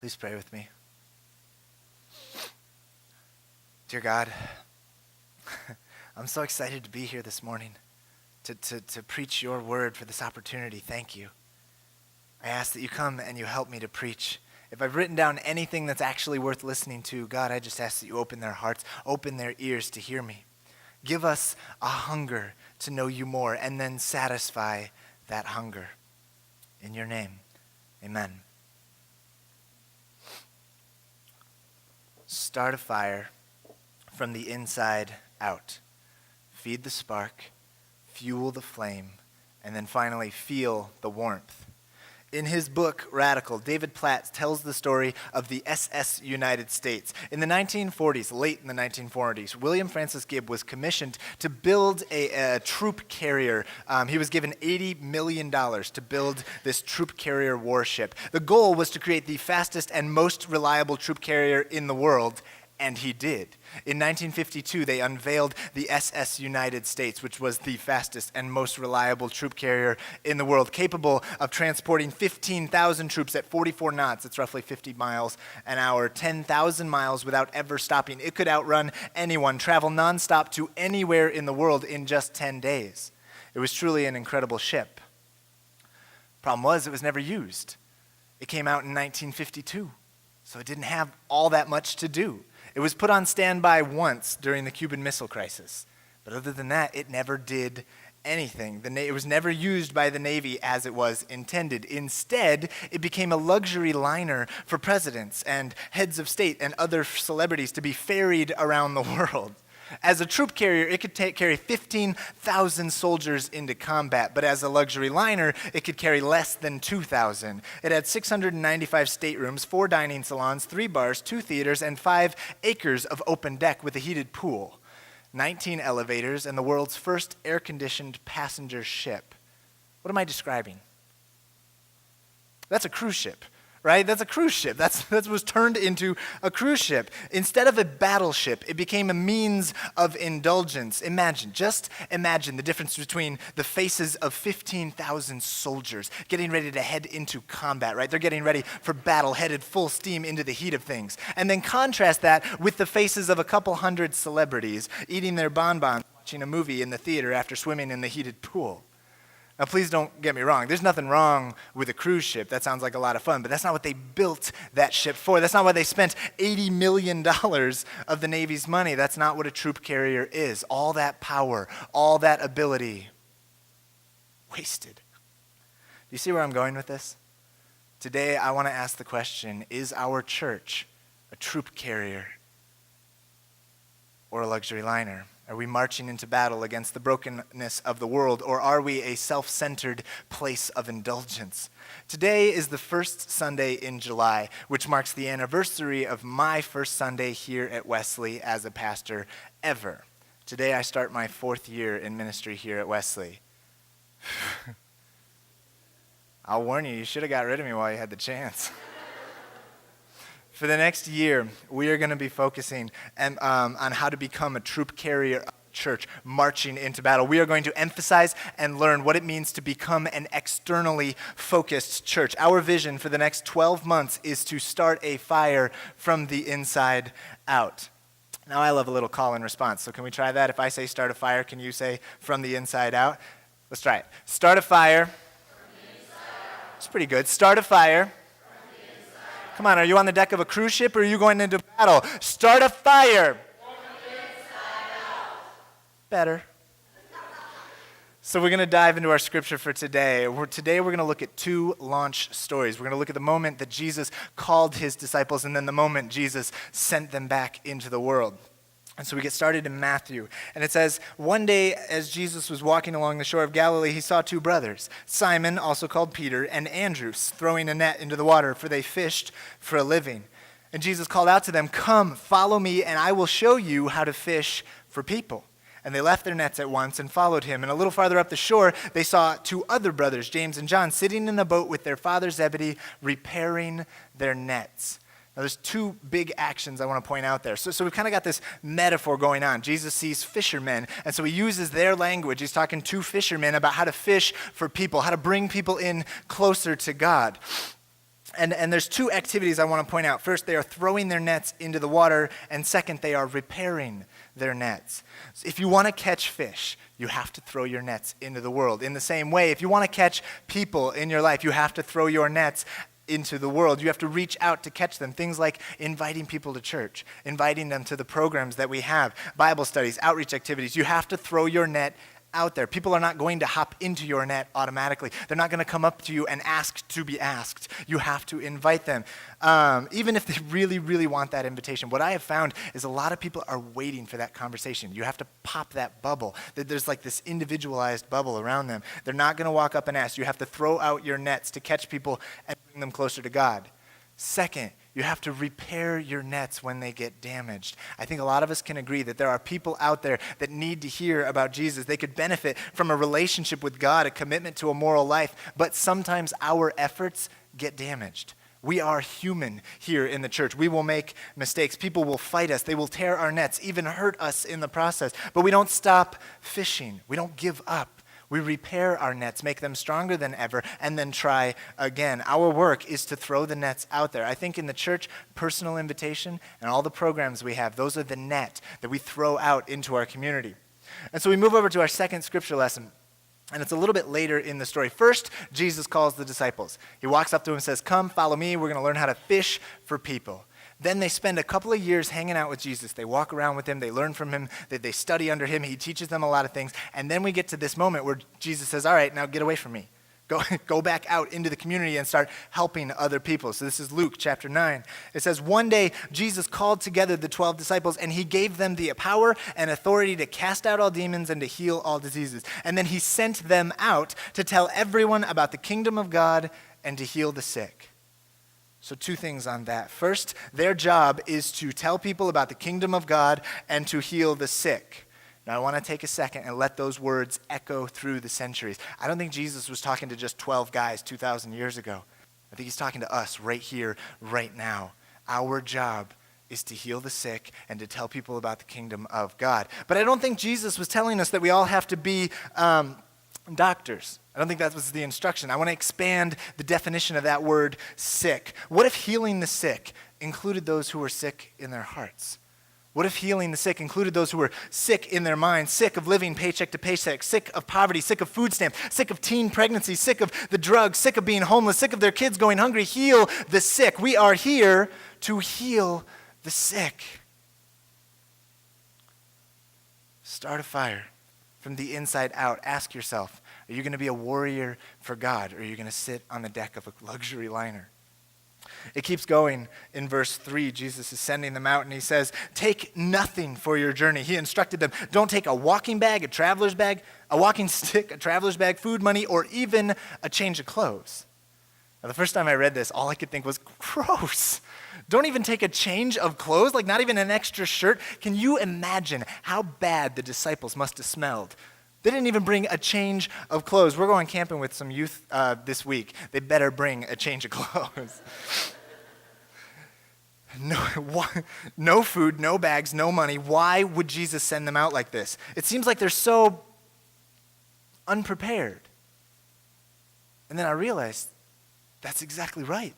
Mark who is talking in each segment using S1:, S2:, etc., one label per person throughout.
S1: Please pray with me. Dear God, I'm so excited to be here this morning to preach your word for this opportunity. Thank you. I ask that you come and you help me to preach. If I've written down anything that's actually worth listening to, God, I just ask that you open their hearts, open their ears to hear me. Give us a hunger to know you more and then satisfy that hunger. In your name, amen. Start a fire from the inside out. Feed the spark, fuel the flame, and then finally feel the warmth. In his book, Radical, David Platt tells the story of the SS United States. In the 1940s, late in the 1940s, William Francis Gibb was commissioned to build a troop carrier. He was given $80 million to build this troop carrier warship. The goal was to create the fastest and most reliable troop carrier in the world, and he did. In 1952, they unveiled the SS United States, which was the fastest and most reliable troop carrier in the world, capable of transporting 15,000 troops at 44 knots. It's roughly 50 miles an hour, 10,000 miles without ever stopping. It could outrun anyone, travel nonstop to anywhere in the world in just 10 days. It was truly an incredible ship. Problem was, it was never used. It came out in 1952, so it didn't have all that much to do. It was put on standby once during the Cuban Missile Crisis. But other than that, it never did anything. It was never used by the Navy as it was intended. Instead, it became a luxury liner for presidents and heads of state and other celebrities to be ferried around the world. As a troop carrier, it could carry 15,000 soldiers into combat, but as a luxury liner, it could carry less than 2,000. It had 695 staterooms, 4 dining salons, 3 bars, 2 theaters, and 5 acres of open deck with a heated pool, 19 elevators, and the world's first air-conditioned passenger ship. What am I describing? That's a cruise ship. Right? That's a cruise ship. That was turned into a cruise ship. Instead of a battleship, it became a means of indulgence. Just imagine the difference between the faces of 15,000 soldiers getting ready to head into combat, right? They're getting ready for battle, headed full steam into the heat of things. And then contrast that with the faces of a couple hundred celebrities eating their bonbons, watching a movie in the theater after swimming in the heated pool. Now, please don't get me wrong. There's nothing wrong with a cruise ship. That sounds like a lot of fun, but that's not what they built that ship for. That's not why they spent $80 million of the Navy's money. That's not what a troop carrier is. All that power, all that ability, wasted. Do you see where I'm going with this? Today, I want to ask the question, is our church a troop carrier or a luxury liner? Are we marching into battle against the brokenness of the world, or are we a self-centered place of indulgence? Today is the first Sunday in July, which marks the anniversary of my first Sunday here at Wesley as a pastor ever. Today I start my 4th year in ministry here at Wesley. I'll warn you, you should have got rid of me while you had the chance. For the next year, we are going to be focusing on how to become a troop carrier church marching into battle. We are going to emphasize and learn what it means to become an externally focused church. Our vision for the next 12 months is to start a fire from the inside out. Now, I love a little call and response, so can we try that? If I say start a fire, can you say from the inside out? Let's try it. Start a fire. From the inside out. It's pretty good. Start a fire. Come on, are you on the deck of a cruise ship or are you going into battle? Start a fire. From the inside out. Better. So we're going to dive into our scripture for today. Today we're going to look at 2 launch stories. We're going to look at the moment that Jesus called his disciples and then the moment Jesus sent them back into the world. And so we get started in Matthew. And it says, one day as Jesus was walking along the shore of Galilee, he saw 2 brothers, Simon, also called Peter, and Andrew, throwing a net into the water, for they fished for a living. And Jesus called out to them, "Come, follow me, and I will show you how to fish for people." And they left their nets at once and followed him. And a little farther up the shore, they saw 2 other brothers, James and John, sitting in a boat with their father Zebedee, repairing their nets. Now, there's 2 big actions I want to point out there. So we've kind of got this metaphor going on. Jesus sees fishermen, and so he uses their language. He's talking to fishermen about how to fish for people, how to bring people in closer to God. And there's two activities I want to point out. First, they are throwing their nets into the water, and second, they are repairing their nets. So if you want to catch fish, you have to throw your nets into the world. In the same way, if you want to catch people in your life, you have to throw your nets into the world. You have to reach out to catch them. Things like inviting people to church, inviting them to the programs that we have, Bible studies, outreach activities. You have to throw your net out there. People are not going to hop into your net automatically. They're not going to come up to you and ask to be asked. You have to invite them, even if they really, really want that invitation. What I have found is a lot of people are waiting for that conversation. You have to pop that bubble. There's like this individualized bubble around them. They're not going to walk up and ask. You have to throw out your nets to catch people and bring them closer to God. Second, you have to repair your nets when they get damaged. I think a lot of us can agree that there are people out there that need to hear about Jesus. They could benefit from a relationship with God, a commitment to a moral life, but sometimes our efforts get damaged. We are human here in the church. We will make mistakes. People will fight us. They will tear our nets, even hurt us in the process. But we don't stop fishing. We don't give up. We repair our nets, make them stronger than ever, and then try again. Our work is to throw the nets out there. I think in the church, personal invitation and all the programs we have, those are the net that we throw out into our community. And so we move over to our second scripture lesson, and it's a little bit later in the story. First, Jesus calls the disciples. He walks up to them and says, "Come, follow me. We're going to learn how to fish for people." Then they spend a couple of years hanging out with Jesus. They walk around with him. They learn from him. They study under him. He teaches them a lot of things. And then we get to this moment where Jesus says, "All right, now get away from me. Go back out into the community and start helping other people." So this is Luke chapter 9. It says, "One day Jesus called together the 12 disciples, and he gave them the power and authority to cast out all demons and to heal all diseases. And then he sent them out to tell everyone about the kingdom of God and to heal the sick." So two things on that. First, their job is to tell people about the kingdom of God and to heal the sick. Now, I want to take a second and let those words echo through the centuries. I don't think Jesus was talking to just 12 guys 2,000 years ago. I think he's talking to us right here, right now. Our job is to heal the sick and to tell people about the kingdom of God. But I don't think Jesus was telling us that we all have to be doctors. I don't think that was the instruction. I want to expand the definition of that word sick. What if healing the sick included those who were sick in their hearts? What if healing the sick included those who were sick in their minds, sick of living paycheck to paycheck, sick of poverty, sick of food stamps, sick of teen pregnancy, sick of the drugs, sick of being homeless, sick of their kids going hungry? Heal the sick. We are here to heal the sick. Start a fire from the inside out. Ask yourself, are you going to be a warrior for God, or are you going to sit on the deck of a luxury liner? It keeps going in verse 3. Jesus is sending them out, and he says, "Take nothing for your journey." He instructed them, don't take a walking bag, a traveler's bag, a walking stick, a traveler's bag, food, money, or even a change of clothes. Now, the first time I read this, all I could think was, gross. Don't even take a change of clothes, like not even an extra shirt. Can you imagine how bad the disciples must have smelled? They didn't even bring a change of clothes. We're going camping with some youth this week. They better bring a change of clothes. No food, no bags, no money. Why would Jesus send them out like this? It seems like they're so unprepared. And then I realized that's exactly right.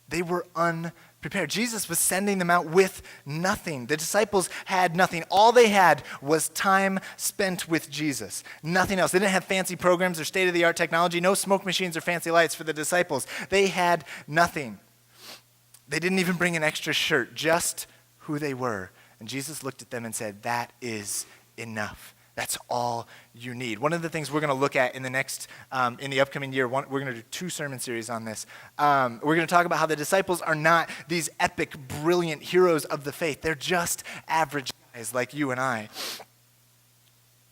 S1: They were unprepared. Jesus was sending them out with nothing. The disciples had nothing. All they had was time spent with Jesus. Nothing else. They didn't have fancy programs or state-of-the-art technology. No smoke machines or fancy lights for the disciples. They had nothing. They didn't even bring an extra shirt, just who they were. And Jesus looked at them and said, "That is enough. That's all you need." One of the things we're going to look at in the upcoming year, we're going to do 2 sermon series on this. We're going to talk about how the disciples are not these epic, brilliant heroes of the faith. They're just average guys like you and I.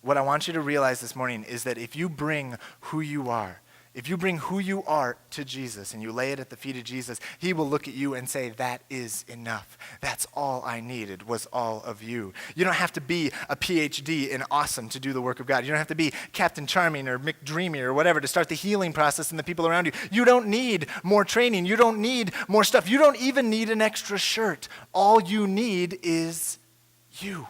S1: What I want you to realize this morning is that if you bring who you are to Jesus and you lay it at the feet of Jesus, he will look at you and say, "That is enough. That's all I needed was all of you." You don't have to be a PhD in awesome to do the work of God. You don't have to be Captain Charming or McDreamy or whatever to start the healing process in the people around you. You don't need more training. You don't need more stuff. You don't even need an extra shirt. All you need is you.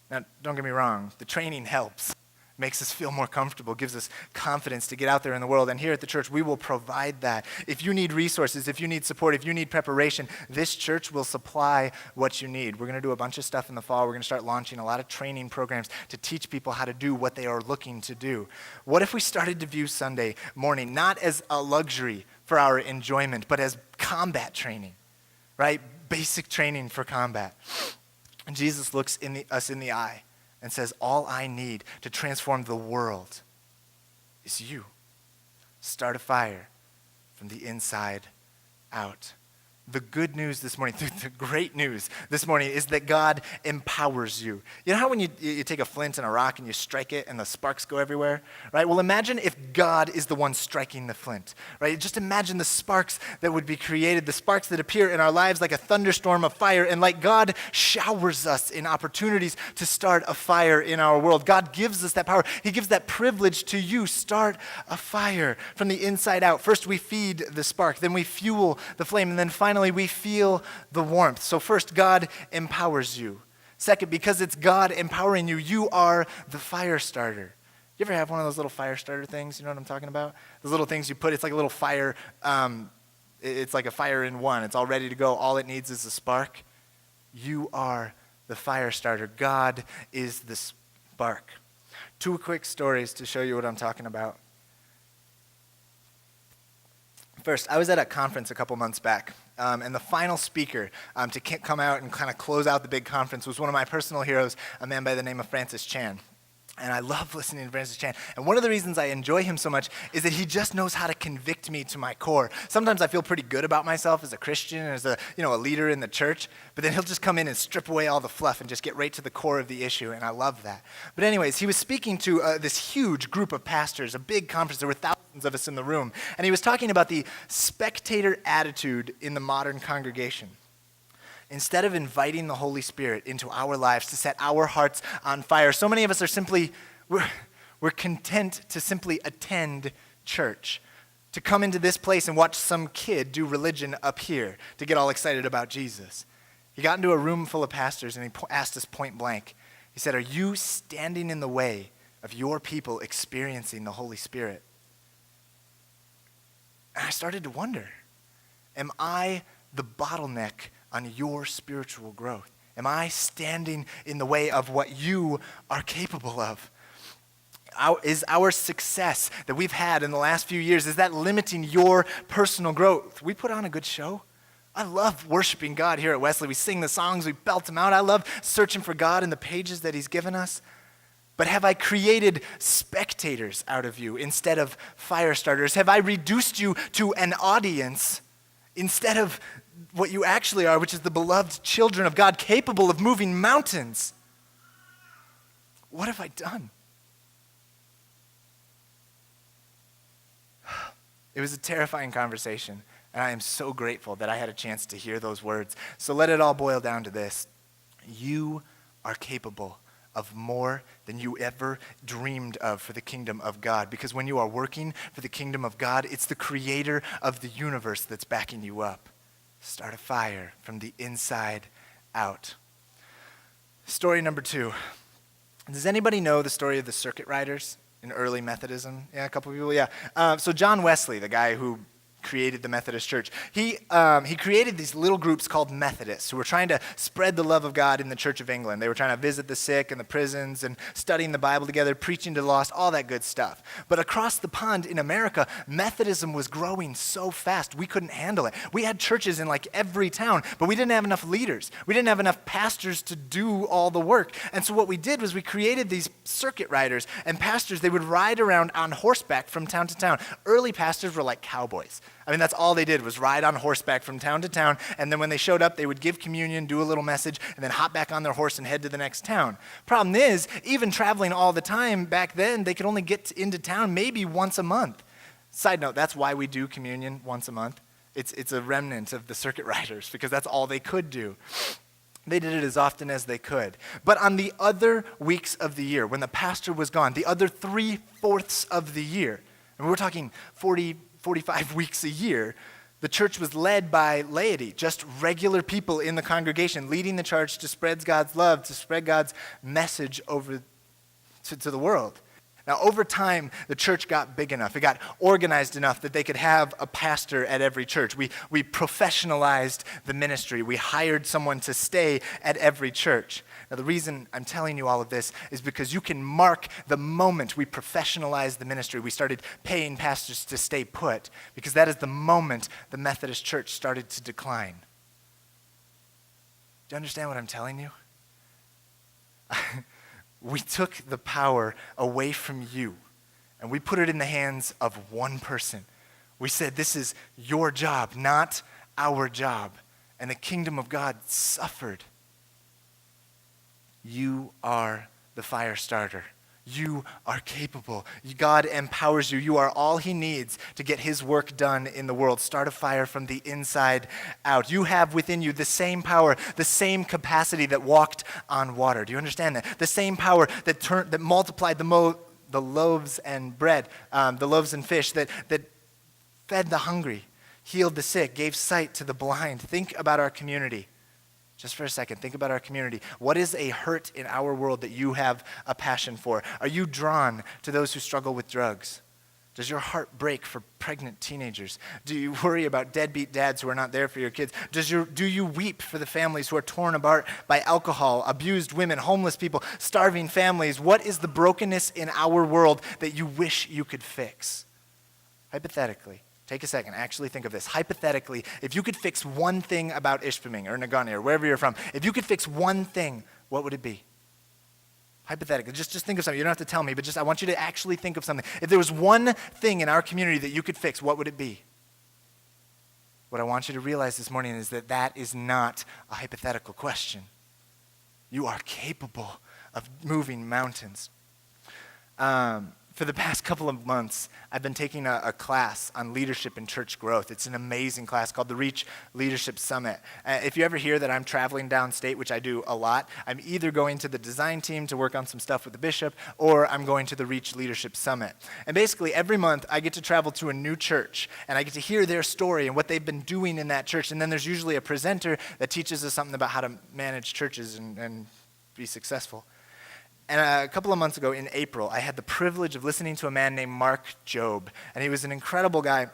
S1: Now, don't get me wrong. The training helps. makes us feel more comfortable, gives us confidence to get out there in the world. And here at the church, we will provide that. If you need resources, if you need support, if you need preparation, this church will supply what you need. We're going to do a bunch of stuff in the fall. We're going to start launching a lot of training programs to teach people how to do what they are looking to do. What if we started to view Sunday morning not as a luxury for our enjoyment, but as combat training, right? Basic training for combat. And Jesus looks us in the eye and says, all I need to transform the world is you. Start a fire from the inside out. The good news this morning, the great news this morning is that God empowers you. You know how when you take a flint and a rock and you strike it and the sparks go everywhere, right? Well, imagine if God is the one striking the flint, right? Just imagine the sparks that would be created, the sparks that appear in our lives like a thunderstorm of fire, and like God showers us in opportunities to start a fire in our world. God gives us that power. He gives that privilege to you. Start a fire from the inside out. First, we feed the spark, then we fuel the flame, and then finally, we feel the warmth. So first, God empowers you. Second, because it's God empowering you, you are the fire starter. You ever have one of those little fire starter things? You know what I'm talking about? Those little things you put, it's like a little fire, it's like a fire in one. It's all ready to go. All it needs is a spark. You are the fire starter. God is the spark. Two quick stories to show you what I'm talking about. First, I was at a conference a couple months back, and the final speaker to come out and kind of close out the big conference was one of my personal heroes, a man by the name of Francis Chan. And I love listening to Francis Chan. And one of the reasons I enjoy him so much is that he just knows how to convict me to my core. Sometimes I feel pretty good about myself as a Christian, as a leader in the church, but then he'll just come in and strip away all the fluff and just get right to the core of the issue, and I love that. But anyways, he was speaking to this huge group of pastors, a big conference. There were thousands of us in the room, and he was talking about the spectator attitude in the modern congregation. Instead of inviting the Holy Spirit into our lives to set our hearts on fire, so many of us are simply, we're content to simply attend church, to come into this place and watch some kid do religion up here, to get all excited about Jesus. He got into a room full of pastors and he asked us point blank. He said, are you standing in the way of your people experiencing the Holy Spirit? And I started to wonder, am I the bottleneck on your spiritual growth? Am I standing in the way of what you are capable of? Is our success that we've had in the last few years, is that limiting your personal growth? We put on a good show. I love worshiping God here at Wesley. We sing the songs, we belt them out. I love searching for God in the pages that he's given us. But have I created spectators out of you instead of fire starters? Have I reduced you to an audience instead of what you actually are, which is the beloved children of God, capable of moving mountains? What have I done? It was a terrifying conversation, and I am so grateful that I had a chance to hear those words. So let it all boil down to this. You are capable of more than you ever dreamed of for the kingdom of God, because when you are working for the kingdom of God, it's the creator of the universe that's backing you up. Start a fire from the inside out. Story number 2. Does anybody know the story of the circuit riders in early Methodism? Yeah, a couple of people, yeah. So John Wesley, the guy who created the Methodist Church, he created these little groups called Methodists who were trying to spread the love of God in the Church of England. They were trying to visit the sick and the prisons and studying the Bible together, preaching to the lost, all that good stuff. But across the pond in America, Methodism was growing so fast, we couldn't handle it. We had churches in like every town, but we didn't have enough leaders. We didn't have enough pastors to do all the work. And so what we did was we created these circuit riders, and pastors, they would ride around on horseback from town to town. Early pastors were like cowboys. I mean, that's all they did was ride on horseback from town to town, and then when they showed up, they would give communion, do a little message, and then hop back on their horse and head to the next town. Problem is, even traveling all the time back then, they could only get into town maybe once a month. Side note, that's why we do communion once a month. It's a remnant of the circuit riders, because that's all they could do. They did it as often as they could. But on the other weeks of the year, when the pastor was gone, the other 3/4 of the year, and we're talking 45 weeks a year, the church was led by laity, just regular people in the congregation, leading the charge to spread God's love, to spread God's message over to the world. Now, over time, the church got big enough. It got organized enough that they could have a pastor at every church. We professionalized the ministry. We hired someone to stay at every church. Now, the reason I'm telling you all of this is because you can mark the moment we professionalized the ministry. We started paying pastors to stay put, because that is the moment the Methodist Church started to decline. Do you understand what I'm telling you? We took the power away from you, and we put it in the hands of one person. We said, this is your job, not our job. And the kingdom of God suffered. You are the fire starter. You are capable. God empowers you. You are all he needs to get his work done in the world. Start a fire from the inside out. You have within you the same power, the same capacity that walked on water. Do you understand that? The same power that multiplied the loaves and bread, the loaves and fish, that fed the hungry, healed the sick, gave sight to the blind. Think about our community. Just for a second, think about our community. What is a hurt in our world that you have a passion for? Are you drawn to those who struggle with drugs? Does your heart break for pregnant teenagers? Do you worry about deadbeat dads who are not there for your kids? Do you weep for the families who are torn apart by alcohol, abused women, homeless people, starving families? What is the brokenness in our world that you wish you could fix? Hypothetically. Take a second, actually think of this. Hypothetically, if you could fix one thing about Ishpeming or Nagani or wherever you're from, if you could fix one thing, what would it be? Hypothetically, just think of something. You don't have to tell me, but I want you to actually think of something. If there was one thing in our community that you could fix, what would it be? What I want you to realize this morning is that that is not a hypothetical question. You are capable of moving mountains. For the past couple of months, I've been taking a class on leadership and church growth. It's an amazing class called the Reach Leadership Summit. If you ever hear that I'm traveling downstate, which I do a lot, I'm either going to the design team to work on some stuff with the bishop, or I'm going to the Reach Leadership Summit. And basically, every month, I get to travel to a new church, and I get to hear their story and what they've been doing in that church. And then there's usually a presenter that teaches us something about how to manage churches and be successful. And a couple of months ago in April, I had the privilege of listening to a man named Mark Jobe. And he was an incredible guy.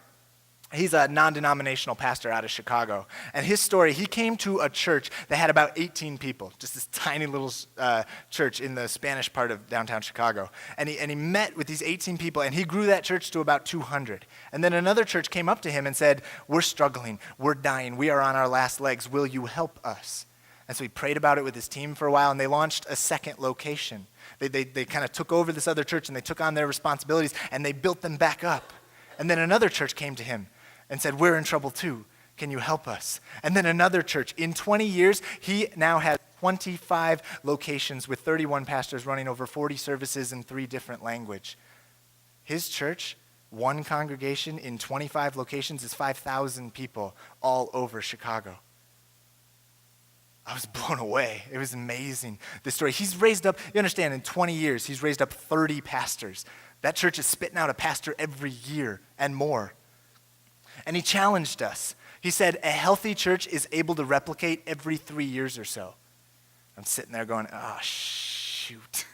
S1: He's a non-denominational pastor out of Chicago. And his story, he came to a church that had about 18 people, just this tiny little church in the Spanish part of downtown Chicago. And he met with these 18 people, and he grew that church to about 200. And then another church came up to him and said, we're struggling, we're dying, we are on our last legs, will you help us? And so he prayed about it with his team for a while, and they launched a second location. They kind of took over this other church, and they took on their responsibilities, and they built them back up. And then another church came to him and said, we're in trouble too. Can you help us? And then another church. In 20 years, he now has 25 locations with 31 pastors running over 40 services in 3 different languages. His church, one congregation in 25 locations, is 5,000 people all over Chicago. I was blown away. It was amazing, this story. He's raised up, you understand, in 20 years, he's raised up 30 pastors. That church is spitting out a pastor every year and more. And he challenged us. He said, a healthy church is able to replicate every 3 years or so. I'm sitting there going, oh, shoot.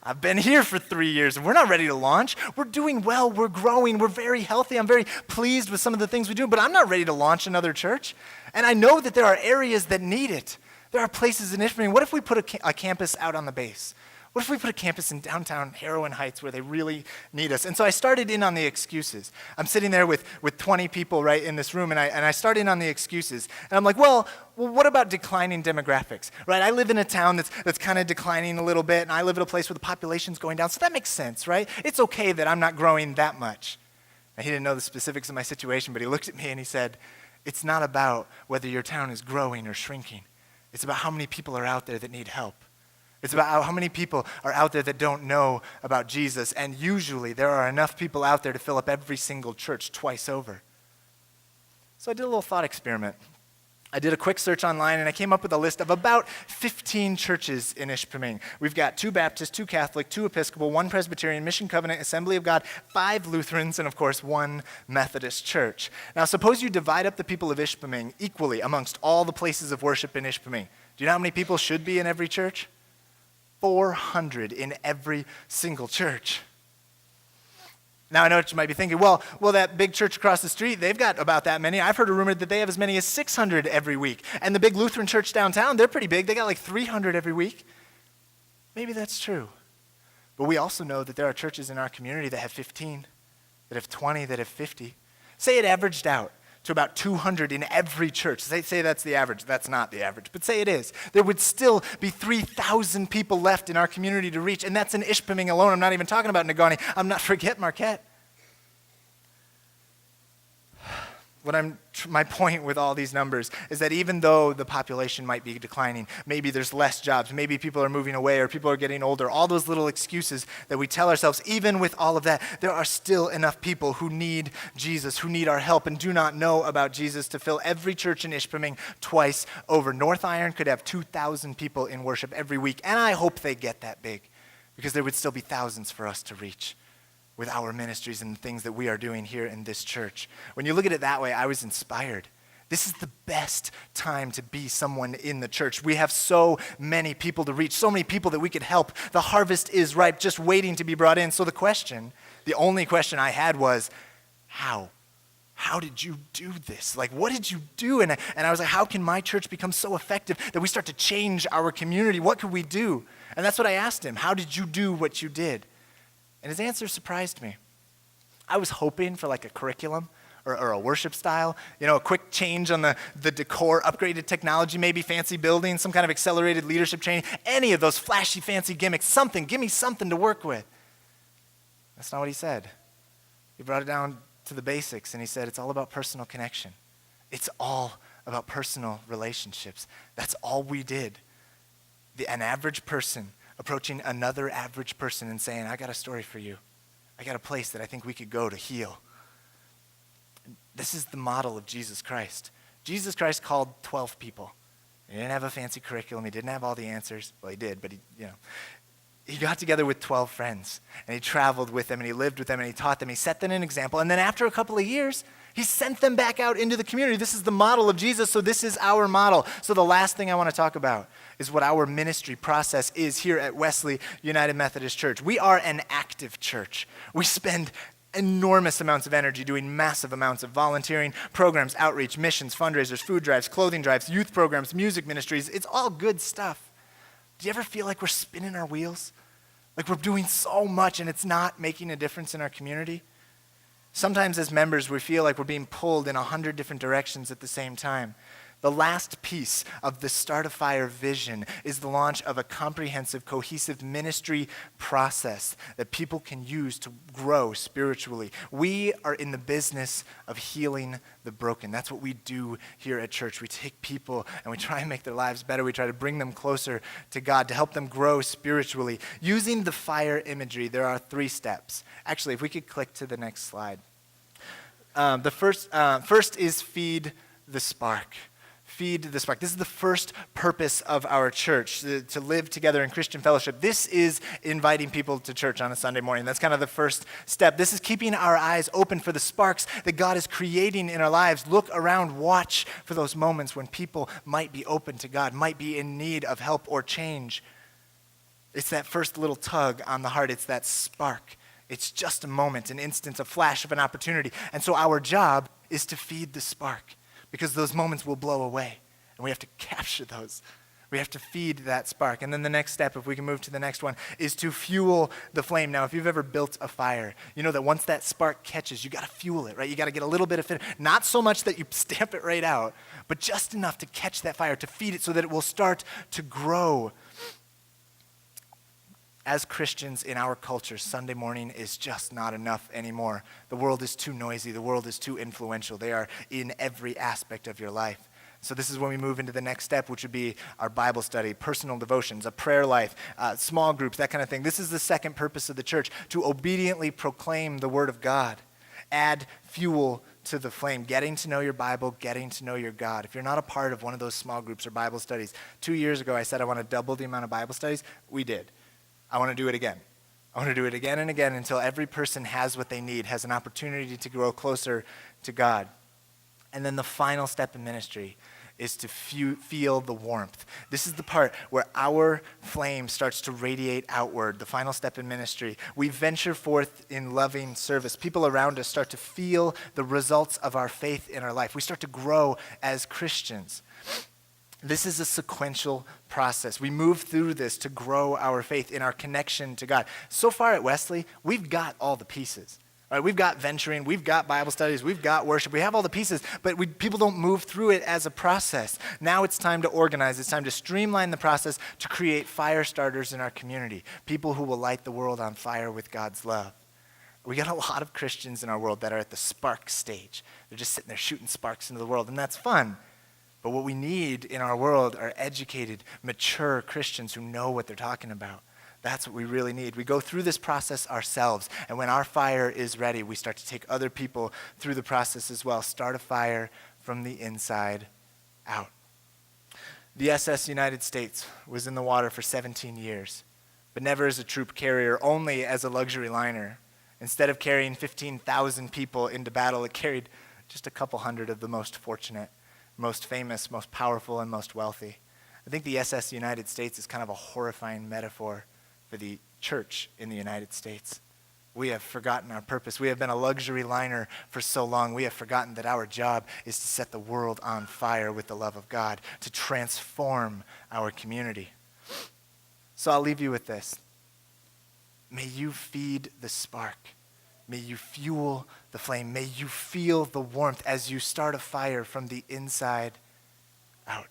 S1: I've been here for 3 years, and we're not ready to launch. We're doing well. We're growing. We're very healthy. I'm very pleased with some of the things we do, but I'm not ready to launch another church. And I know that there are areas that need it. There are places in Ishpeming. What if we put a campus out on the base? What if we put a campus in downtown Heroin Heights where they really need us? And so I started in on the excuses. I'm sitting there with 20 people right in this room, and I start in on the excuses. And I'm like, well, what about declining demographics? Right? I live in a town that's kind of declining a little bit, and I live in a place where the population's going down, so that makes sense, right? It's okay that I'm not growing that much. And he didn't know the specifics of my situation, but he looked at me and he said, it's not about whether your town is growing or shrinking. It's about how many people are out there that need help. It's about how many people are out there that don't know about Jesus, and usually there are enough people out there to fill up every single church twice over. So I did a little thought experiment. I did a quick search online, and I came up with a list of about 15 churches in Ishpeming. We've got 2 Baptist, 2 Catholic, 2 Episcopal, 1 Presbyterian, Mission Covenant, Assembly of God, 5 Lutherans, and of course 1 Methodist church. Now suppose you divide up the people of Ishpeming equally amongst all the places of worship in Ishpeming. Do you know how many people should be in every church? 400 in every single church. Now, I know what you might be thinking, well, that big church across the street, they've got about that many. I've heard a rumor that they have as many as 600 every week. And the big Lutheran church downtown, they're pretty big. They got like 300 every week. Maybe that's true. But we also know that there are churches in our community that have 15, that have 20, that have 50. Say it averaged out to about 200 in every church. Say that's the average. That's not the average, but say it is. There would still be 3,000 people left in our community to reach, and that's in Ishpeming alone. I'm not even talking about Negaunee. Forget Marquette. My point with all these numbers is that even though the population might be declining, maybe there's less jobs, maybe people are moving away or people are getting older, all those little excuses that we tell ourselves, even with all of that, there are still enough people who need Jesus, who need our help and do not know about Jesus to fill every church in Ishpeming twice over. North Iron could have 2,000 people in worship every week, and I hope they get that big because there would still be thousands for us to reach with our ministries and the things that we are doing here in this church. When you look at it that way, I was inspired. This is the best time to be someone in the church. We have so many people to reach, so many people that we could help. The harvest is ripe, just waiting to be brought in. So the only question I had was, how? How did you do this? Like, what did you do? And I was like, how can my church become so effective that we start to change our community? What could we do? And that's what I asked him. How did you do what you did? And his answer surprised me. I was hoping for like a curriculum or a worship style, a quick change on the decor, upgraded technology, maybe fancy buildings, some kind of accelerated leadership training, any of those flashy, fancy gimmicks, something. Give me something to work with. That's not what he said. He brought it down to the basics, and he said it's all about personal connection. It's all about personal relationships. That's all we did. An average person approaching another average person and saying, I got a story for you. I got a place that I think we could go to heal. This is the model of Jesus Christ. Jesus Christ called 12 people. He didn't have a fancy curriculum. He didn't have all the answers. Well, he did, but he got together with 12 friends, and he traveled with them, and he lived with them, and he taught them. He set them an example, and then after a couple of years, he sent them back out into the community. This is the model of Jesus, so this is our model. So the last thing I want to talk about is what our ministry process is here at Wesley United Methodist Church. We are an active church. We spend enormous amounts of energy doing massive amounts of volunteering, programs, outreach, missions, fundraisers, food drives, clothing drives, youth programs, music ministries. It's all good stuff. Do you ever feel like we're spinning our wheels? Like we're doing so much and it's not making a difference in our community? Sometimes as members, we feel like we're being pulled in 100 different directions at the same time. The last piece of the Start a Fire vision is the launch of a comprehensive, cohesive ministry process that people can use to grow spiritually. We are in the business of healing the broken. That's what we do here at church. We take people and we try and make their lives better. We try to bring them closer to God, to help them grow spiritually. Using the fire imagery, there are 3 steps. Actually, if we could click to the next slide. The first is feed the spark. Feed the spark. This is the first purpose of our church, to live together in Christian fellowship. This is inviting people to church on a Sunday morning. That's kind of the first step. This is keeping our eyes open for the sparks that God is creating in our lives. Look around, watch for those moments when people might be open to God, might be in need of help or change. It's that first little tug on the heart. It's that spark. It's just a moment, an instant, a flash of an opportunity. And so our job is to feed the spark, because those moments will blow away, and we have to capture those. We have to feed that spark. And then the next step, if we can move to the next one, is to fuel the flame. Now, if you've ever built a fire, you know that once that spark catches, you got to fuel it, right? You got to get a little bit of it, not so much that you stamp it right out, but just enough to catch that fire, to feed it so that it will start to grow. As Christians in our culture, Sunday morning is just not enough anymore. The world is too noisy. The world is too influential. They are in every aspect of your life. So this is when we move into the next step, which would be our Bible study, personal devotions, a prayer life, small groups, that kind of thing. This is the second purpose of the church, to obediently proclaim the Word of God. Add fuel to the flame, getting to know your Bible, getting to know your God. If you're not a part of one of those small groups or Bible studies, 2 years ago I said I want to double the amount of Bible studies. We did. I want to do it again. I want to do it again and again until every person has what they need, has an opportunity to grow closer to God. And then the final step in ministry is to feel the warmth. This is the part where our flame starts to radiate outward, the final step in ministry. We venture forth in loving service. People around us start to feel the results of our faith in our life. We start to grow as Christians. This is a sequential process. We move through this to grow our faith in our connection to God. So far at Wesley, we've got all the pieces. All right, we've got venturing, we've got Bible studies, we've got worship, we have all the pieces, but people don't move through it as a process. Now it's time to organize, it's time to streamline the process to create fire starters in our community, people who will light the world on fire with God's love. We got a lot of Christians in our world that are at the spark stage. They're just sitting there shooting sparks into the world, and that's fun. But what we need in our world are educated, mature Christians who know what they're talking about. That's what we really need. We go through this process ourselves, and when our fire is ready, we start to take other people through the process as well. Start a fire from the inside out. The SS United States was in the water for 17 years, but never as a troop carrier, only as a luxury liner. Instead of carrying 15,000 people into battle, it carried just a couple hundred of the most fortunate, most famous, most powerful, and most wealthy. I think the SS United States is kind of a horrifying metaphor for the church in the United States. We have forgotten our purpose. We have been a luxury liner for so long. We have forgotten that our job is to set the world on fire with the love of God, to transform our community. So I'll leave you with this. May you feed the spark. May you fuel the flame. May you feel the warmth as you start a fire from the inside out.